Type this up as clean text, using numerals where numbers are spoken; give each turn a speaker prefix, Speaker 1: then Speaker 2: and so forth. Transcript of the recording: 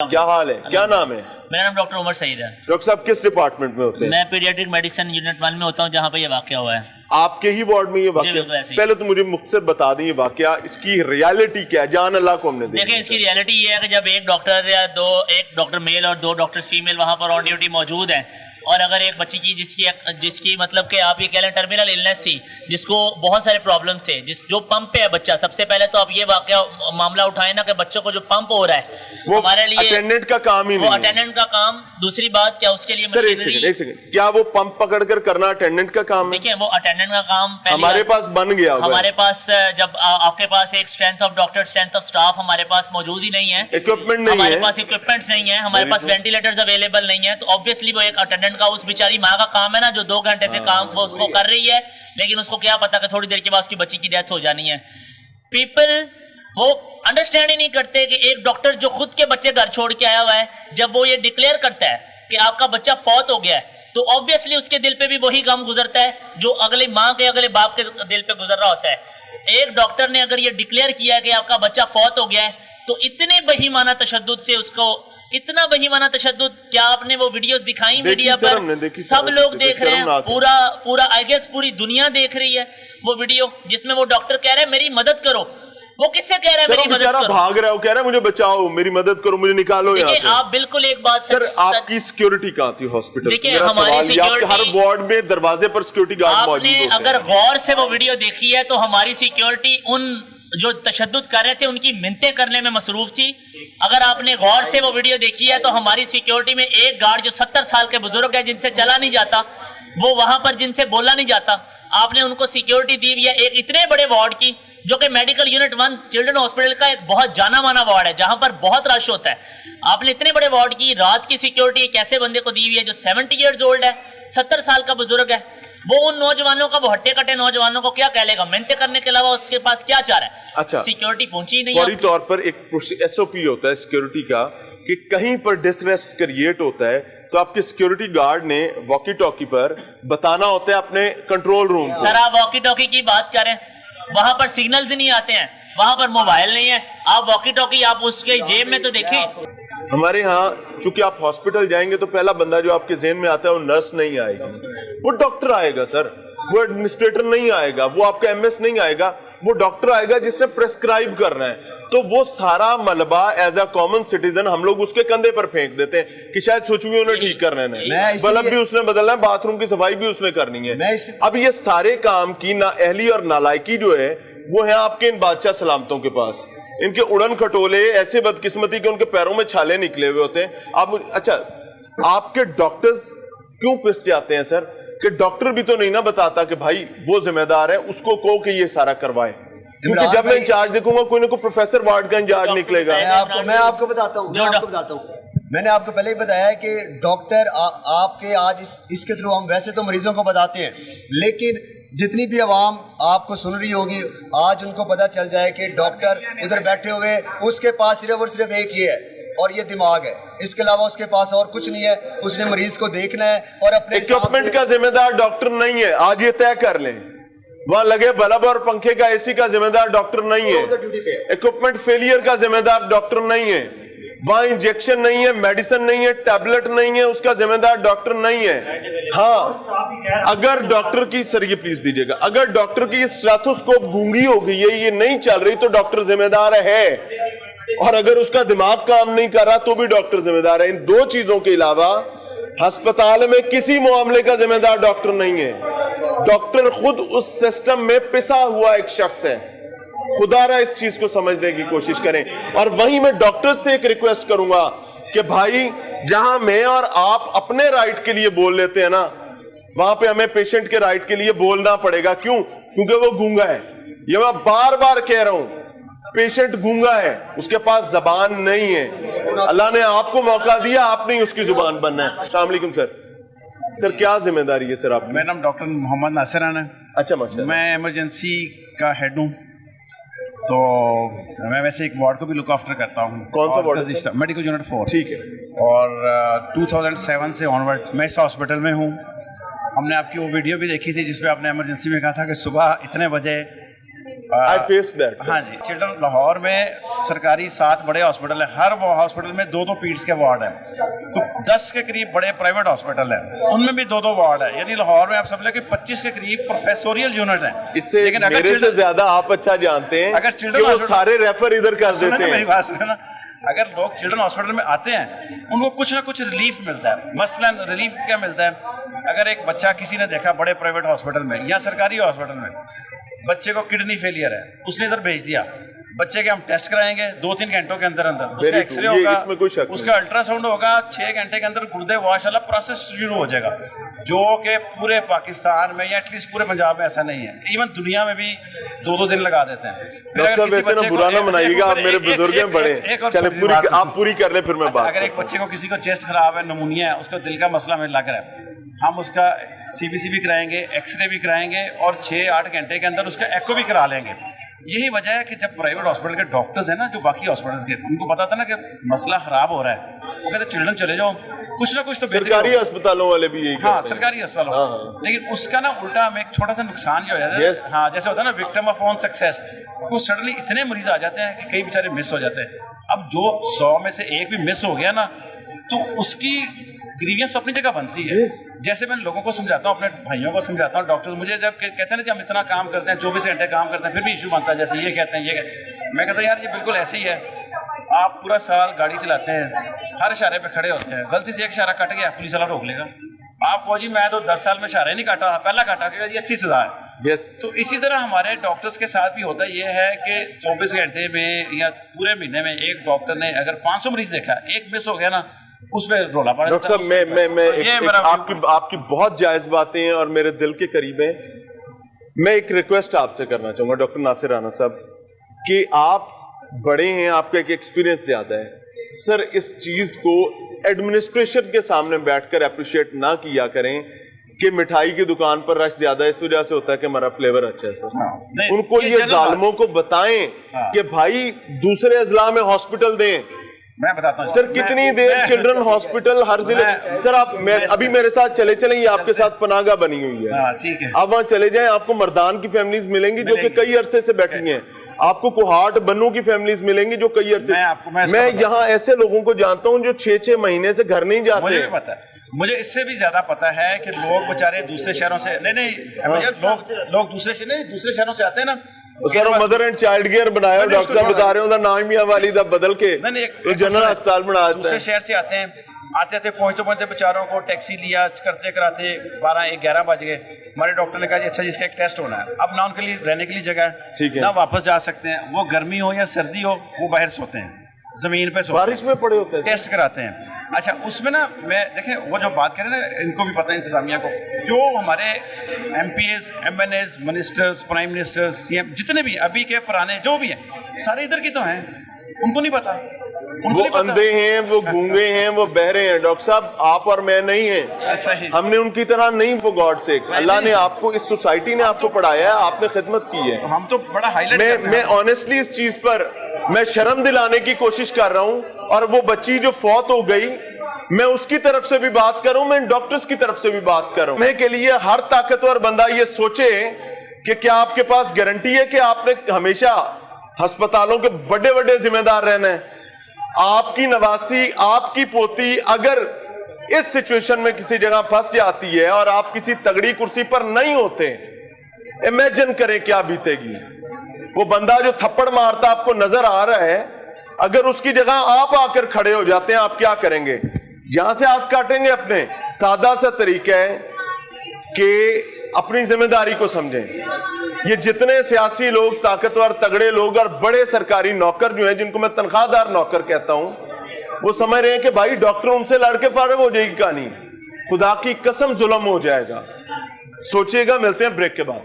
Speaker 1: क्या हाल है, क्या नाम है?
Speaker 2: मेरा नाम डॉक्टर उमर सईद है।
Speaker 1: डॉक्टर साहब किस डिपार्टमेंट में होते हैं?
Speaker 2: मैं पीडियाट्रिक मेडिसिन यूनिट 1 में होता हूँ, जहाँ पे ये वाकया हुआ है।
Speaker 1: आपके ही वार्ड में ये वाकया?
Speaker 2: बिल्कुल ऐसे ही।
Speaker 1: पहले तो मुझे मुख्तसर बता दें ये वाकया, इसकी रियलिटी क्या है, जान अल्लाह को हमने
Speaker 2: देखिए, इसकी रियलिटी ये है कि जब एक डॉक्टर या एक डॉक्टर मेल और 2 डॉक्टर फीमेल वहाँ पर ऑन ड्यूटी मौजूद हैं, और अगर एक बच्ची की जिसकी मतलब कि आप ये कह लें टर्मिनल इलनेस थी, जिसको बहुत सारे प्रॉब्लम्स थे, जो पंप पे है बच्चा, सबसे पहले तो आप ये वाकया मामला उठाए ना कि बच्चों को जो पंप हो रहा है वो हमारे लिए
Speaker 1: अटेंडेंट का काम ही नहीं है।
Speaker 2: अटेंडेंट का काम। दूसरी बात क्या उसके लिए
Speaker 1: सर एक सेकंड, क्या वो पंप पकड़ कर करना अटेंडेंट का काम है?
Speaker 2: देखिए, वो अटेंडेंट का काम
Speaker 1: हमारे पास बन गया,
Speaker 2: हमारे पास जब आपके पास एक strength of doctor, strength of staff हमारे पास मौजूद ही नहीं है,
Speaker 1: इक्विपमेंट नहीं है,
Speaker 2: हमारे पास इक्विपमेंट्स नहीं है, हमारे पास वेंटिलेटर्स अवेलेबल नहीं है, तो ऑब्वियसली वो एक अटेंडेंट का उस बेचारी माँ का काम है ना, जो 2 घंटे से काम वो उसको कर रही है, लेकिन उसको क्या पता कि थोड़ी देर के बाद उसकी बच्ची की डेथ हो जानी है। पीपल वो अंडरस्टैंड ही नहीं करते कि एक डॉक्टर जो खुद के बच्चे घर छोड़ के आया हुआ है, जब वो ये डिक्लेयर करता है कि आपका बच्चा फौत हो गया है, तो ऑब्वियसली उसके दिल पे भी वही गम गुजरता है जो अगले माँ के अगले बाप के दिल पे गुजर रहा होता है। एक डॉक्टर ने अगर ये डिक्लेयर किया है कि आपका बच्चा फौत हो गया है, तो इतने बेईमाना तशद्दुद से उसको, इतना बेईमाना तशद्दुद, क्या आपने वो वीडियोस दिखाई मीडिया पर? सब लोग देख रहे हैं, पूरा आई गेस पूरी दुनिया देख रही है वो वीडियो, जिसमें वो डॉक्टर कह रहे हैं मेरी मदद करो। वो किससे कह रहा है मेरी मदद करो?
Speaker 1: भाग रहा है, वो कह रहा है मुझे बचाओ, मेरी मदद करो, मुझे निकालो यहाँ से।
Speaker 2: आप बिल्कुल एक बात
Speaker 1: सर, आपकी सिक्योरिटी कहाँ थी हॉस्पिटल?
Speaker 2: देखिए, हमारी सिक्योरिटी
Speaker 1: हर वार्ड में दरवाजे पर सिक्योरिटी गार्ड मौजूद होते हैं।
Speaker 2: अगर गौर से वो वीडियो देखी है तो हमारी सिक्योरिटी उन जो तशद्दुद कर रहे थे उनकी मिन्नतें करने में मसरूफ थी। अगर आपने गौर से वो वीडियो देखी है तो हमारी सिक्योरिटी में एक गार्ड जो 70 साल के बुजुर्ग है, जिनसे चला नहीं जाता, वो वहां पर जिनसे बोला नहीं जाता, आपने उनको सिक्योरिटी दी हुई है एक इतने बड़े वार्ड की, जो कि मेडिकल यूनिट 1 चिल्ड्रन हॉस्पिटल का एक बहुत जाना माना वार्ड है, जहां पर बहुत रश होता है। आपने इतने बड़े वार्ड की रात की सिक्योरिटी एक ऐसे बंदे को दी हुई है जो 70 ईयर्स ओल्ड है, 70 साल का बुजुर्ग है। वो उन नौजवानों का, वो हट्टे कट्टे नौजवानों को क्या कह लेगा? मेहनत करने के अलावा उसके पास क्या चाह रहा है?
Speaker 1: अच्छा,
Speaker 2: सिक्योरिटी पहुंची नहीं।
Speaker 1: फौरी तौर पर एक SOP होता है सिक्योरिटी का कि कहीं पर डिसरेस्ट क्रिएट होता है तो आपके सिक्योरिटी गार्ड ने वॉकी टॉकी पर बताना होता है अपने कंट्रोल रूम को।
Speaker 2: सर, आप वॉकी टॉकी की बात करें, वहां पर सिग्नल्स नहीं आते हैं, वहां पर मोबाइल नहीं है, आप वॉकी टॉकी आप उसके जेब में तो देखें।
Speaker 1: हमारे यहाँ चूंकि आप हॉस्पिटल जाएंगे तो पहला बंदा जो आपके ज़हन में आता है वो नर्स नहीं आएगी, वो डॉक्टर आएगा सर, वो एडमिनिस्ट्रेटर नहीं आएगा, वो आपका MS नहीं आएगा, वो डॉक्टर आएगा जिसने प्रेस्क्राइब करना है। तो वो सारा मलबा एज अ कॉमन सिटीजन हम लोग उसके कंधे पर फेंक देते हैं कि शायद सोच भी उन्हें ठीक करना है, बल्ब भी उसने बदलना है, बाथरूम की सफाई भी उसने करनी है। अब ये सारे काम की नाअहली और नालायकी जो है वो है आपके इन बादशाह सलामतों के पास। इनके उड़न खटोले ऐसे बदकिस्मती के उनके पैरों में छाले निकले हुए होते हैं। आप अच्छा, आपके डॉक्टर्स क्यों पिस जाते हैं सर कि डॉक्टर भी तो नहीं ना बताता कि भाई वो जिम्मेदार है, उसको कहो कि ये सारा करवाए, क्योंकि जब मैं इंचार्ज देखूंगा कोई ना कोई प्रोफेसर वार्ड का इंचार्ज निकलेगा।
Speaker 3: मैं आपको बताता हूँ, मैंने आपको पहले ही बताया है कि डॉक्टर आपके आज इसके थ्रू हम वैसे तो मरीजों को बताते हैं, लेकिन जितनी भी आवाम आपको सुन रही होगी आज उनको पता चल जाए कि डॉक्टर उधर बैठे हुए उसके पास सिर्फ और सिर्फ एक ही है और ये दिमाग है, इसके अलावा उसके पास और कुछ नहीं है। उसने मरीज को देखना है और अपने
Speaker 1: इक्विपमेंट का जिम्मेदार डॉक्टर नहीं है, आज ये तय कर लें। वहां लगे बल्ब और पंखे का AC का जिम्मेदार डॉक्टर नहीं है, इक्विपमेंट फेलियर का जिम्मेदार डॉक्टर नहीं है, वहां इंजेक्शन नहीं है, मेडिसिन नहीं है, टैबलेट नहीं है, उसका जिम्मेदार डॉक्टर नहीं है। हाँ, अगर डॉक्टर की, सर ये प्लीज दीजिएगा, अगर डॉक्टर की स्टेथोस्कोप गूंगी हो गई है, ये नहीं चल रही, तो डॉक्टर जिम्मेदार है, और अगर उसका दिमाग काम नहीं कर रहा तो भी डॉक्टर जिम्मेदार है। इन 2 चीजों के अलावा अस्पताल में किसी मामले का जिम्मेदार डॉक्टर नहीं है। डॉक्टर खुद उस सिस्टम में पिसा हुआ एक शख्स है। खुदारा इस चीज को समझने की कोशिश करें। और वहीं मैं डॉक्टर से एक रिक्वेस्ट करूंगा कि भाई, जहां मैं और आप अपने राइट के लिए बोल लेते हैं ना, वहां पे हमें पेशेंट के राइट के लिए बोलना पड़ेगा। क्यों? क्योंकि वो गूंगा है। ये मैं बार बार कह रहा हूं, पेशेंट गूंगा है, उसके पास जबान नहीं है। अल्लाह ने आपको मौका दिया, आपने ही उसकी जुबान बनना है। अस्सलाम वालेकुम सर। सर क्या जिम्मेदारी है सर आप?
Speaker 4: मेरा नाम डॉक्टर मोहम्मद नासिरान है।
Speaker 1: अच्छा, माशाल्लाह।
Speaker 4: मैं इमरजेंसी का हेड हूँ, तो मैं वैसे एक वार्ड को भी लुक आफ्टर करता हूँ।
Speaker 1: कौन सा वार्ड?
Speaker 4: Medical unit 4।
Speaker 1: ठीक है।
Speaker 4: और 2007 से ऑनवर्ड मैं इस हॉस्पिटल में हूँ। हमने आपकी वो वीडियो भी देखी थी जिसपे आपने इमरजेंसी में कहा था कि सुबह इतने बजे
Speaker 1: I faced that.
Speaker 4: हाँ जी, चिल्ड्रन लाहौर में सरकारी 7 बड़े हॉस्पिटल है, हर हॉस्पिटल में 2-2 पीड्स के वार्ड हैं। 10 के करीब बड़े प्राइवेट हॉस्पिटल हैं, उनमें भी 2-2 वार्ड है। यानी लाहौर में आप समझ लो कि 25 के करीब प्रोफेसोरियल यूनिट हैं।
Speaker 1: इससे
Speaker 4: लेकिन अगर
Speaker 1: मेरे से ज्यादा आप अच्छा जानते हैं
Speaker 4: अगर
Speaker 1: कि
Speaker 4: चिल्ड्रन
Speaker 1: वो सारे रेफर इधर कर देते
Speaker 4: मेरी
Speaker 1: हैं।
Speaker 4: बात सुनो ना, अगर लोग चिल्ड्रन हॉस्पिटल में आते हैं उनको कुछ ना कुछ रिलीफ मिलता है। मसलन रिलीफ क्या मिलता है, अगर एक बच्चा किसी ने देखा बड़े प्राइवेट हॉस्पिटल में या सरकारी हॉस्पिटल में, बच्चे को किडनी फेलियर है, उसने इधर भेज दिया, बच्चे के हम टेस्ट कराएंगे 2-3 घंटों के अंदर अंदर, उसका
Speaker 1: Very
Speaker 4: एक्सरे
Speaker 1: true, ये
Speaker 4: होगा,
Speaker 1: इसमें कोई शक
Speaker 4: उसका अल्ट्रासाउंड होगा, 6 घंटे के अंदर गुर्दे वॉश वाला प्रोसेस शुरू हो जाएगा, जो कि पूरे पाकिस्तान में या एटलीस्ट पूरे पंजाब में ऐसा नहीं है। इवन दुनिया में भी 2-2 दिन लगा देते हैं। फिर
Speaker 1: डॉक्टर साहब वैसे ना बुरा ना मनाइएगा, आप मेरे बुजुर्ग हैं बड़े, चले पूरी आप पूरी कर ले फिर मैं बात।
Speaker 4: अगर एक बच्चे को किसी को चेस्ट खराब है, नमूनिया है, उसको दिल का मसला हमें लग रहा है, हम उसका CBC भी कराएंगे, एक्सरे भी कराएंगे और 6-8 घंटे के अंदर उसका एको भी करा लेंगे। यही वजह है कि जब प्राइवेट हॉस्पिटल के डॉक्टर्स हैं ना, जो बाकी हॉस्पिटल्स के, उनको पता था ना कि मसला खराब हो रहा है, वो कहते चिल्ड्रन चले जाओ, कुछ ना कुछ तो
Speaker 1: सरकारी अस्पतालों वाले भी यही
Speaker 4: हाँ
Speaker 1: करते हैं।
Speaker 4: सरकारी अस्पतालों
Speaker 1: हाँ।
Speaker 4: लेकिन उसका ना उल्टा हमें एक छोटा सा नुकसान ये हो जाता है।
Speaker 1: Yes.
Speaker 4: हाँ, जैसे होता है ना विक्टिम ऑफ ऑन सक्सेस, वो सडनली इतने मरीज आ जाते हैं कि कई बेचारे मिस हो जाते हैं। अब जो 100 में से एक भी मिस हो गया ना, तो उसकी ग्रीवियंस अपनी जगह बनती है। जैसे मैं लोगों को समझाता हूँ, अपने भाइयों को समझाता हूँ, डॉक्टर्स मुझे जब कहते हैं ना कि हम इतना काम करते हैं, 24 घंटे काम करते हैं, फिर भी इशू बनता है, जैसे ये कहते हैं मैं कहता हूँ यार ये बिल्कुल ऐसे ही है। आप पूरा साल गाड़ी चलाते हैं, हर इशारे पे खड़े होते हैं, गलती से एक इशारा कट गया, पुलिस वाला रोक लेगा आपको, जी मैं तो 10 साल में इशारा ही नहीं काटा, पहला काटा कि ये अच्छी सजा है।
Speaker 1: Yes.
Speaker 4: तो इसी तरह हमारे डॉक्टर्स के साथ भी होता ये है कि 24 घंटे में या पूरे महीने में एक डॉक्टर ने अगर 500 मरीज देखा, एक मिस हो गया ना, उस पर रोला पड़ा।
Speaker 1: डॉक्टर साहब मैं आपकी बहुत जायज बातें हैं और मेरे दिल के करीब हैं। मैं एक रिक्वेस्ट आपसे करना चाहूंगा डॉक्टर नासिर राना साहब, कि आप बड़े हैं, आपका एक एक्सपीरियंस ज्यादा है सर, इस चीज को एडमिनिस्ट्रेशन के सामने बैठकर अप्रिशिएट ना किया करें कि मिठाई की दुकान पर रश ज्यादा इस वजह से होता है कि हमारा फ्लेवर अच्छा है सर। उनको ये जालिमों को बताएं कि भाई दूसरे अजला में हॉस्पिटल दें।
Speaker 4: मैं बताता हूँ
Speaker 1: सर कितनी देर चिल्ड्रन हॉस्पिटल हर जिले, सर आप अभी मेरे साथ चले चलें, ये आपके साथ पनागा बनी हुई है,
Speaker 4: ठीक है,
Speaker 1: आप वहां चले जाएं, आपको मर्दान की फैमिलीज मिलेंगी जो कि कई अरसे से बैठी हैं, आपको कोहाट बन्नू की फैमिलीज मिलेंगी जो कई अरसे। मैं यहाँ ऐसे लोगों को जानता हूँ जो 6-6 महीने से घर नहीं जाते।
Speaker 4: मुझे भी पता है, मुझे इससे भी ज्यादा पता है कि लोग बेचारे दूसरे शहरों से लोग दूसरे शहरों से आते हैं ना।
Speaker 1: Sir mother and child care बनाया, डॉक्टर साहब बता रहे हो नाम ही वाली दा बदल के जनरल अस्पताल बना देता है।
Speaker 4: दूसरे शहर से आते हैं, आते पहुंचते बेचारों को टैक्सी लिया, करते कराते 12-1-11 बज गए। हमारे डॉक्टर ने कहा जी अच्छा जी इसका एक टेस्ट होना है। अब ना उनके लिए रहने के लिए जगह है, ना वापस जा सकते हैं, वो गर्मी हो या सर्दी हो वो बाहर सोते हैं, जमीन पे सोते हैं,
Speaker 1: बारिश में पड़े होते हैं,
Speaker 4: टेस्ट कराते हैं। अच्छा उसमें ना मैं देखें वो जो बात करें ना, इनको भी पता है इंतजामिया को, जो हमारे MPs, MNAs, ministers, prime minister, CM जितने भी अभी के पुराने जो भी हैं सारे इधर की तो हैं, उनको नहीं पता,
Speaker 1: वो अंधे हैं, वो गूंगे हैं, वो बहरे हैं। डॉक्टर साहब आप और मैं नहीं हैं, हमने उनकी तरह नहीं, फॉर गॉड सेक अल्लाह ने आपको, इस सोसाइटी ने आपको पढ़ाया है, आपने खिदमत की है।
Speaker 4: हम तो बड़ा हाईलाइट
Speaker 1: मैं ऑनेस्टली इस चीज पर मैं शर्म दिलाने की कोशिश कर रहा हूं, और वो बच्ची जो फौत हो गई मैं उसकी तरफ से भी बात करूं, मैं डॉक्टर्स की तरफ से भी बात करूं। मैं के लिए हर ताकतवर बंदा ये सोचे कि क्या आपके पास गारंटी है कि आपने हमेशा अस्पतालों के बड़े बड़े जिम्मेदार रहना है। आपकी नवासी, आपकी पोती अगर इस सिचुएशन में किसी जगह फंस जाती है और आप किसी तगड़ी कुर्सी पर नहीं होते, इमेजिन करें क्या बीतेगी। वो बंदा जो थप्पड़ मारता आपको नजर आ रहा है, अगर उसकी जगह आप आकर खड़े हो जाते हैं, आप क्या करेंगे? यहां से हाथ काटेंगे अपने। सादा सा तरीका है कि अपनी जिम्मेदारी को समझें। ये जितने सियासी लोग, ताकतवर तगड़े लोग और बड़े सरकारी नौकर जो हैं, जिनको मैं तनख्वाहदार नौकर कहता हूं, वो समझ रहे हैं कि भाई डॉक्टर उनसे लड़के फारिग हो जाएगी कहानी। खुदा की कसम जुल्म हो जाएगा। सोचिएगा, मिलते हैं ब्रेक के बाद।